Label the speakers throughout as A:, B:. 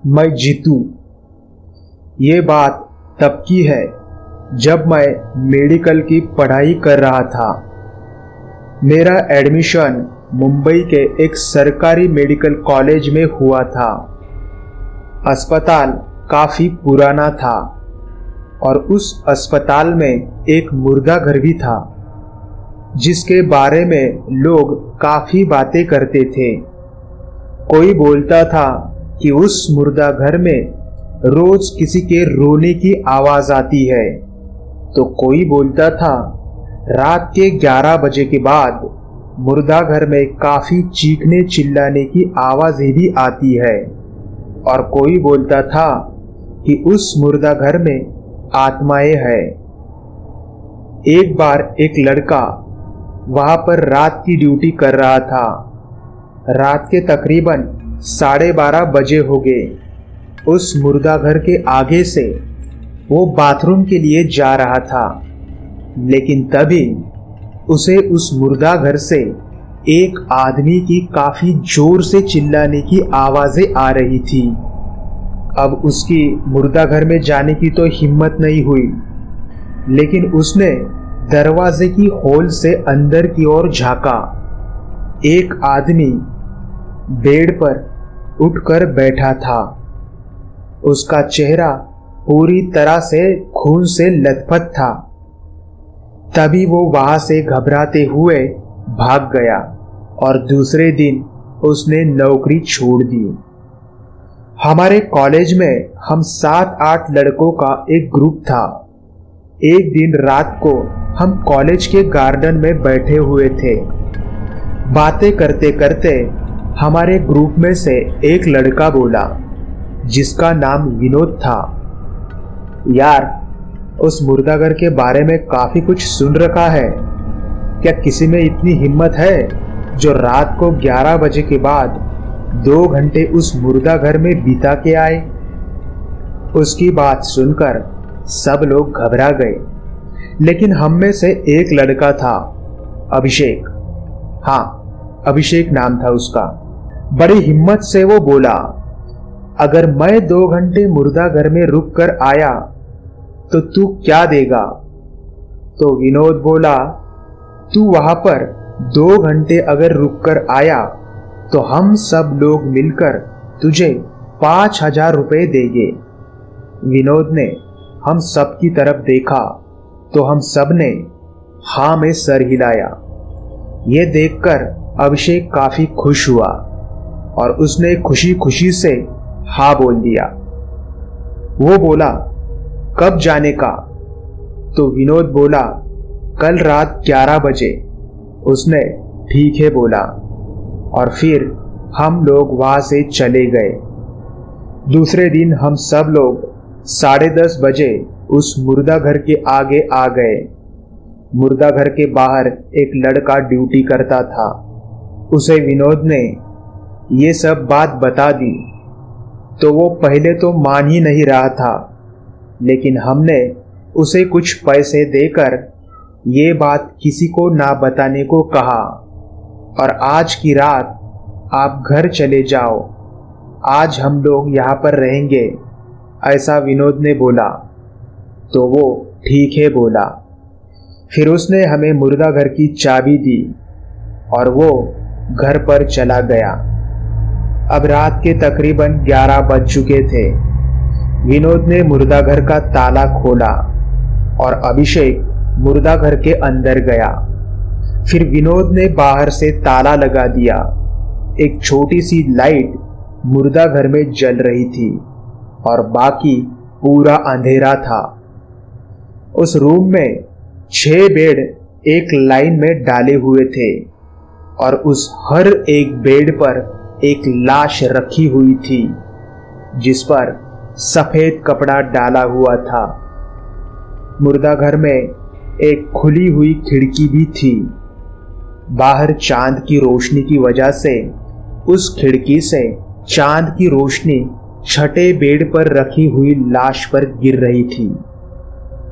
A: मैं जीतूं। ये बात तब की है जब मैं मेडिकल की पढ़ाई कर रहा था। मेरा एडमिशन मुंबई के एक सरकारी मेडिकल कॉलेज में हुआ था। अस्पताल काफी पुराना था और उस अस्पताल में एक मुर्दा घर भी था जिसके बारे में लोग काफी बातें करते थे। कोई बोलता था कि उस मुर्दा घर में रोज किसी के रोने की आवाज आती है, तो कोई बोलता था रात के 11 बजे के बाद मुर्दा घर में काफी चीखने चिल्लाने की आवाजें भी आती है, और कोई बोलता था कि उस मुर्दा घर में आत्माएं हैं। एक बार एक लड़का वहां पर रात की ड्यूटी कर रहा था। रात के तकरीबन 12:30 बजे हो गए। उस मुर्दा घर के आगे से वो बाथरूम के लिए जा रहा था, लेकिन तभी उसे उस मुर्दा घर से एक आदमी की काफी जोर से चिल्लाने की आवाजें आ रही थी। अब उसकी मुर्दा घर में जाने की तो हिम्मत नहीं हुई, लेकिन उसने दरवाजे की होल से अंदर की ओर झांका। एक आदमी बेड पर उठकर बैठा था। उसका चेहरा पूरी तरह से खून से लथपथ था। तभी वो वहां से घबराते हुए भाग गया और दूसरे दिन उसने नौकरी छोड़ दी। हमारे कॉलेज में हम 7-8 लड़कों का एक ग्रुप था। एक दिन रात को हम कॉलेज के गार्डन में बैठे हुए थे। बातें करते करते हमारे ग्रुप में से एक लड़का बोला, जिसका नाम विनोद था, यार उस मुर्दाघर के बारे में काफी कुछ सुन रखा है। क्या किसी में इतनी हिम्मत है जो रात को 11 बजे के बाद 2 घंटे उस मुर्दा घर में बिता के आए? उसकी बात सुनकर सब लोग घबरा गए, लेकिन हम में से एक लड़का था, अभिषेक। हाँ, अभिषेक नाम था उसका। बड़ी हिम्मत से वो बोला, अगर मैं 2 घंटे मुर्दा घर में रुक कर आया तो तू क्या देगा? तो विनोद बोला, तू वहां पर 2 घंटे अगर रुक कर आया तो हम सब लोग मिलकर तुझे 5,000 रुपए देंगे। विनोद ने हम सब की तरफ देखा तो हम सब ने हाँ में सर हिलाया। ये देखकर अभिषेक काफी खुश हुआ और उसने खुशी खुशी से हाँ बोल दिया। वो बोला, कब जाने का? तो विनोद बोला, कल रात 11 बजे। उसने ठीक है बोला और फिर हम लोग वहां से चले गए। दूसरे दिन हम सब लोग 10:30 बजे उस मुर्दा घर के आगे आ गए। मुर्दा घर के बाहर एक लड़का ड्यूटी करता था। उसे विनोद ने ये सब बात बता दी तो वो पहले तो मान ही नहीं रहा था, लेकिन हमने उसे कुछ पैसे देकर ये बात किसी को ना बताने को कहा और आज की रात आप घर चले जाओ, आज हम लोग यहाँ पर रहेंगे, ऐसा विनोद ने बोला। तो वो ठीक है बोला। फिर उसने हमें मुर्दा घर की चाबी दी और वो घर पर चला गया। अब रात के तकरीबन 11 बज चुके थे। विनोद ने मुर्दा घर का ताला खोला और अभिषेक मुर्दा घर के अंदर गया। फिर विनोद ने बाहर से ताला लगा दिया। एक छोटी सी लाइट मुर्दा घर में जल रही थी और बाकी पूरा अंधेरा था। उस रूम में 6 बेड एक लाइन में डाले हुए थे और उस हर एक बेड पर एक लाश रखी हुई थी, जिस पर सफेद कपड़ा डाला हुआ था। मुर्दा घर में एक खुली हुई खिड़की भी थी। बाहर चांद की रोशनी की वजह से उस खिड़की से चांद की रोशनी छठे बेड पर रखी हुई लाश पर गिर रही थी।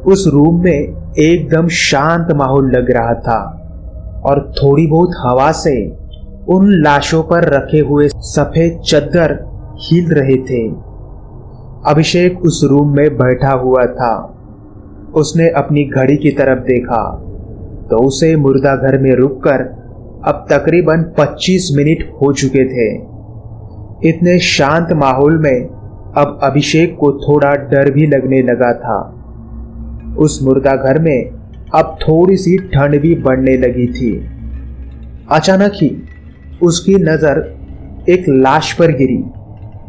A: उस रूम में एकदम शांत माहौल लग रहा था और थोड़ी बहुत हवा से उन लाशों पर रखे हुए सफेद चद्दर हिल रहे थे। अभिषेक उस रूम में बैठा हुआ था। उसने अपनी घड़ी की तरफ देखा तो उसे मुर्दा घर में रुककर अब तकरीबन 25 मिनट हो चुके थे। इतने शांत माहौल में अब अभिषेक को थोड़ा डर भी लगने लगा था। उस मुर्दा घर में अब थोड़ी सी ठंड भी बढ़ने लगी थी। अचानक ही उसकी नजर एक लाश पर गिरी,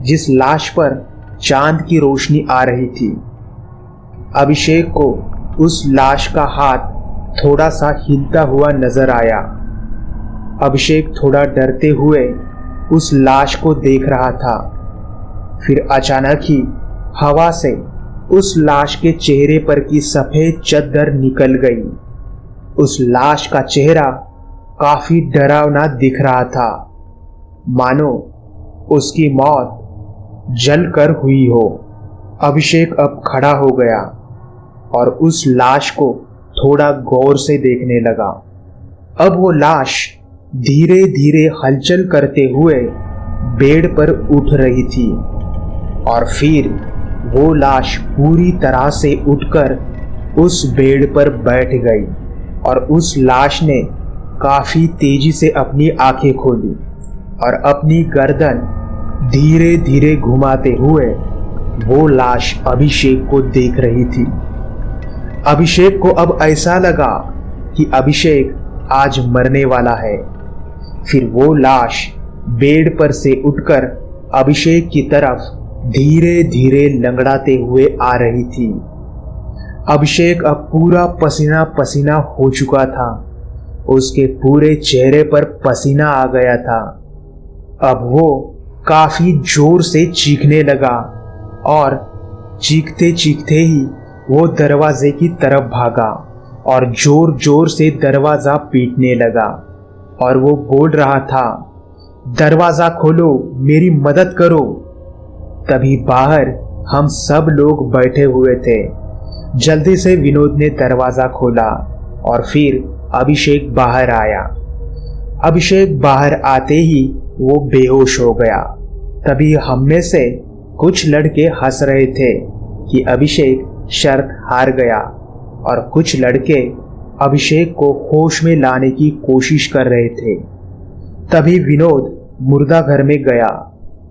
A: जिस लाश पर चांद की रोशनी आ रही थी। अभिषेक को उस लाश का हाथ थोड़ा सा हिलता हुआ नजर आया। अभिषेक थोड़ा डरते हुए उस लाश को देख रहा था। फिर अचानक ही हवा से उस लाश के चेहरे पर की सफेद चद्दर निकल गई। उस लाश का चेहरा काफी डरावना दिख रहा था, मानो उसकी मौत जलकर हुई हो। अभिषेक अब खड़ा हो गया और उस लाश को थोड़ा गौर से देखने लगा। अब वो लाश धीरे धीरे हलचल करते हुए बेड पर उठ रही थी और फिर वो लाश पूरी तरह से उठकर उस बेड पर बैठ गई और उस लाश ने काफी तेजी से अपनी आंखें खोली और अपनी गर्दन धीरे धीरे घुमाते हुए वो लाश अभिषेक को देख रही थी। अभिषेक को अब ऐसा लगा कि अभिषेक आज मरने वाला है। फिर वो लाश बेड पर से उठकर अभिषेक की तरफ धीरे धीरे लंगड़ाते हुए आ रही थी। अभिषेक अब पूरा पसीना पसीना हो चुका था। उसके पूरे चेहरे पर पसीना आ गया था। अब वो काफी जोर से चीखने लगा और चीखते चीखते ही वो दरवाजे की तरफ भागा और जोर जोर से दरवाजा पीटने लगा और वो बोल रहा था, दरवाजा खोलो, मेरी मदद करो। तभी बाहर हम सब लोग बैठे हुए थे। जल्दी से विनोद ने दरवाजा खोला और फिर अभिषेक बाहर आया। अभिषेक बाहर आते ही वो बेहोश हो गया। तभी हम में से कुछ लड़के हंस रहे थे कि अभिषेक शर्त हार गया और कुछ लड़के अभिषेक को होश में लाने की कोशिश कर रहे थे। तभी विनोद मुर्दा घर में गया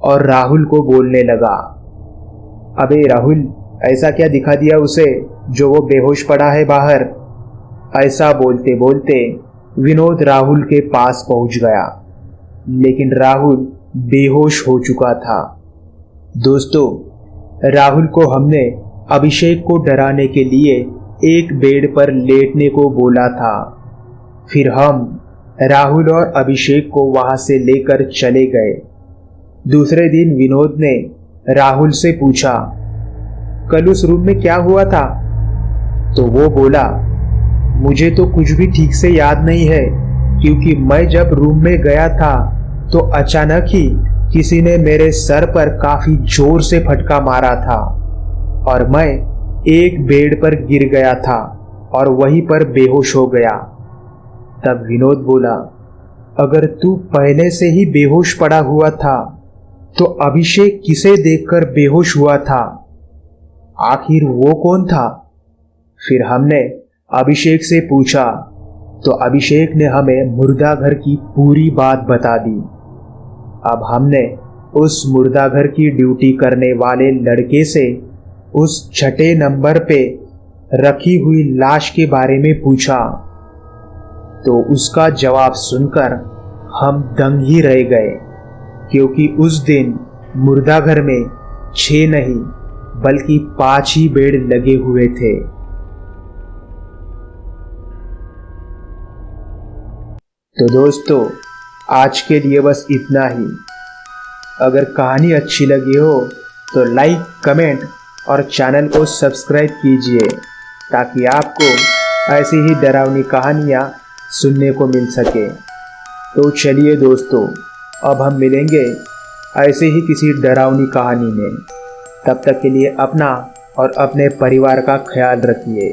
A: और राहुल को बोलने लगा, अबे राहुल, ऐसा क्या दिखा दिया उसे जो वो बेहोश पड़ा है बाहर। ऐसा बोलते बोलते विनोद राहुल के पास पहुंच गया, लेकिन राहुल बेहोश हो चुका था। दोस्तों, राहुल को हमने अभिषेक को डराने के लिए एक बेड पर लेटने को बोला था। फिर हम राहुल और अभिषेक को वहां से लेकर चले गए। दूसरे दिन विनोद ने राहुल से पूछा, कल उस रूम में क्या हुआ था? तो वो बोला, मुझे तो कुछ भी ठीक से याद नहीं है, क्योंकि मैं जब रूम में गया था तो अचानक ही किसी ने मेरे सर पर काफी जोर से फटका मारा था और मैं एक बेड पर गिर गया था और वहीं पर बेहोश हो गया। तब विनोद बोला, अगर तू पहले से ही बेहोश पड़ा हुआ था तो अभिषेक किसे देखकर बेहोश हुआ था? आखिर वो कौन था? फिर हमने अभिषेक से पूछा तो अभिषेक ने हमें मुर्दा घर की पूरी बात बता दी। अब हमने उस मुर्दा घर की ड्यूटी करने वाले लड़के से उस 6 नंबर पे रखी हुई लाश के बारे में पूछा तो उसका जवाब सुनकर हम दंग ही रह गए, क्योंकि उस दिन मुर्दा घर में 6 नहीं बल्कि 5 ही बेड लगे हुए थे। तो दोस्तों, आज के लिए बस इतना ही। अगर कहानी अच्छी लगी हो तो लाइक, कमेंट और चैनल को सब्सक्राइब कीजिए ताकि आपको ऐसी ही डरावनी कहानियाँ सुनने को मिल सके। तो चलिए दोस्तों, अब हम मिलेंगे ऐसे ही किसी डरावनी कहानी में। तब तक के लिए अपना और अपने परिवार का ख्याल रखिए।